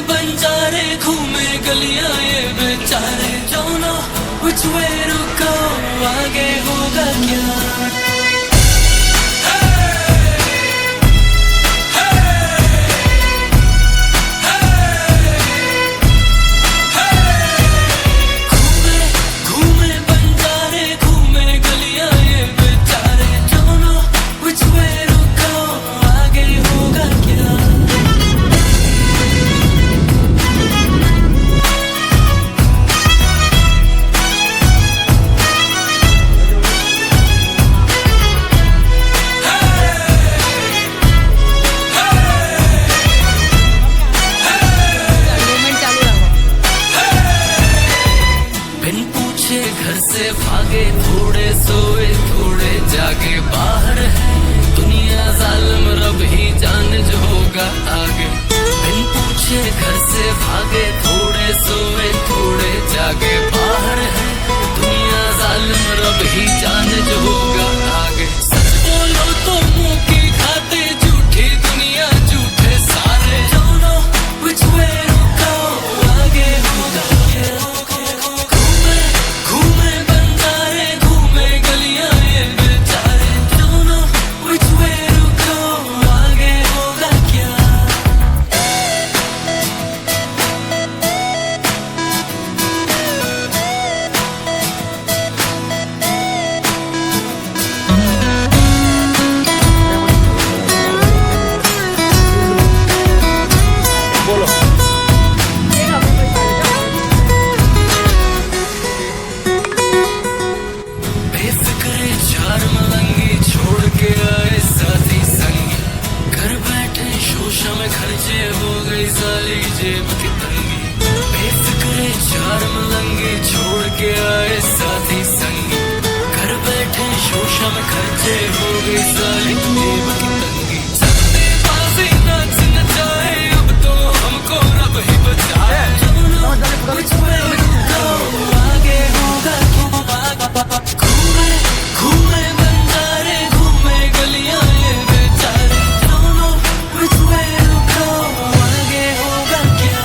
बंजारे घूमे गलियां ये बेचारे don't know which way to go आगे होगा क्या। घर से भागे थोड़े सोए थोड़े जागे बाहर है दुनिया जालिम रब ही जाने जो होगा आगे। बिन पूछे घर से भागे थोड़े सोए थोड़े जागे बाहर है दुनिया जालिम रब ही जाने जो होगा आगे। सच बोलो तो मुंह की खाते झूठी दुनिया झूठे सारे don't know which way to go आगे होगा क्या। खर्चे हो गई साली जेब की तंगी बेफिक्रे चार मलंगे छोड़ के आए साथी संगी घर बैठे शोशा में खर्चे हो गई साली जेब की तंगी। सबने बाजी नाच नचाए अब तो हमको रब ही बचाए आगे होगा घूमे घूमे बंजारे घूमे गलियां ये बेचारे don't know which way आगे होगा क्या।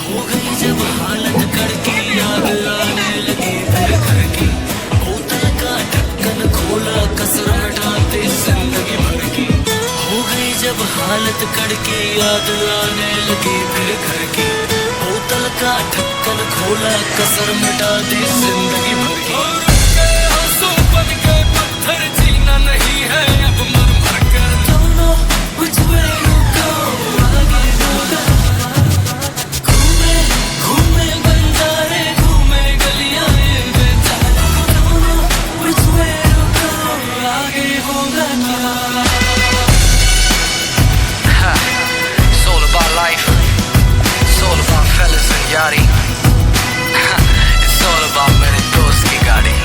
हो गई जब हालत करके याद आने लगी फिर घर की बोतल का ढक्कन खोला कसर मिटाते जिंदगी भर की। हो गई जब हालत करके याद आने लगी फिर घर की बोतल का ढक्कन खोला कसर मिटाते जिंदगी भर की। आंसू बन गए पत्थर जीना नहीं है अब मर मर कर don't know which way to go आगे होगा घूमे घूमे बंजारे घूमे गलियां ये बेचारे don't know which way to go आगे होगा क्या। It's all about life. It's all about fellas and yachty. It's all about मेरे दोस्त की गाड़ी।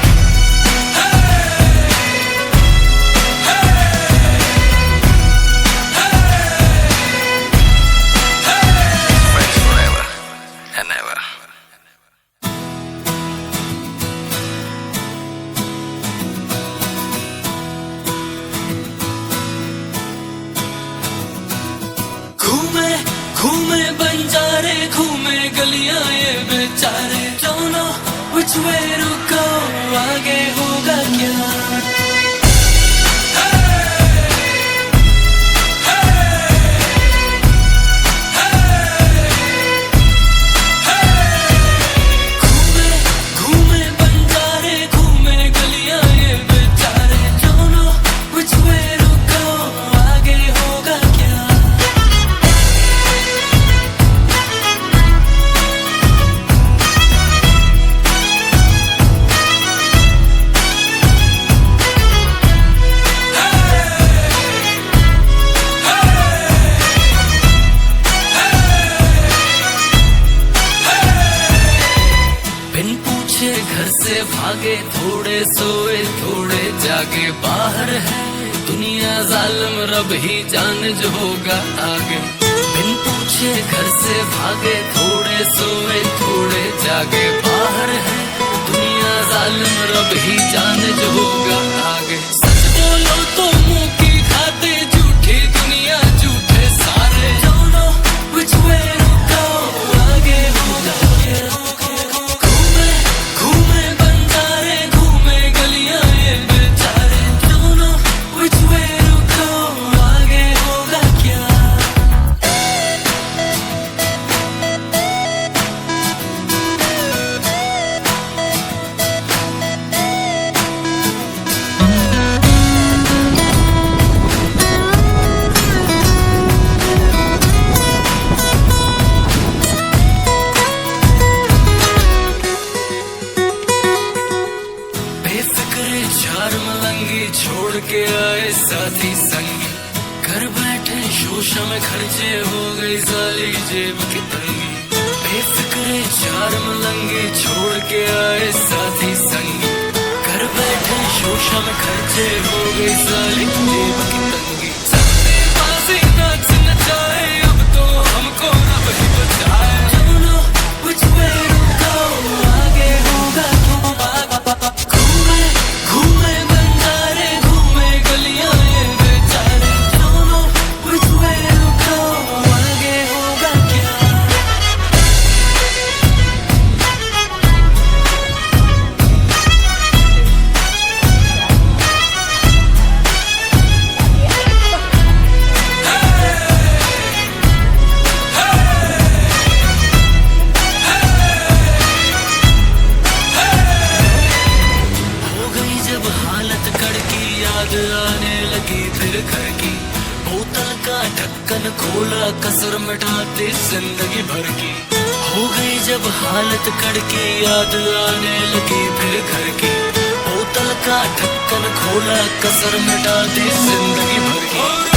Friends forever and ever. घूमे घूमे बंजारे घूमे गलियां ये बेचारे don't know which way to go आगे होगा क्या। घूमे घूमे बंजारे घूमे गलियां ये बेचारे don't know which way to go आगे होगा क्या। घर से भागे थोड़े सोए थोड़े जागे बाहर है दुनिया जालिम रब ही जाने जो होगा आगे। बिन पूछे घर से भागे, थोड़े सोए थोड़े जागे। बाहर है दुनिया जालिम रब ही जाने जो होगा आगे। सच बोलो तो मुंह की खाते, झूठी दुनिया झूठे सारे। Don't know which way to go, आगे होगा घूमे घूमे बंजारे, घूमे गलियां ये बेचारे। Don't know which way to go, आगे होगा क्या। बेफिक्रे चार मलंगी छोड़ के आए साथी संगी। घर बैठे शोशा में खर्चे, हो गई साली जेब की तंगी। बेफिक्रे चार मलंगी छोड़ के आए साथी संगी। घर बैठे शोशा में खर्चे, हो गई साली जेब की तंगी। सबने बाजी नाच नचाए, अब तो हमको रब ही बचाए। Don't know which way to go, आगे होगा घूमे घूमे बंजारे, घूमे गलियां ये बेचारे। Don't know which way to go, आगे होगा क्या। हो गई जब हालत कड़की, याद आने लगी फिर घर की। बोतल का ढक्कन खोला, कसर मिटाते जिंदगी भर की। हो गई जब हालत कड़की, याद आने लगी फिर घर की। बोतल का ढक्कन खोला, कसर मिटाते जिंदगी भर की।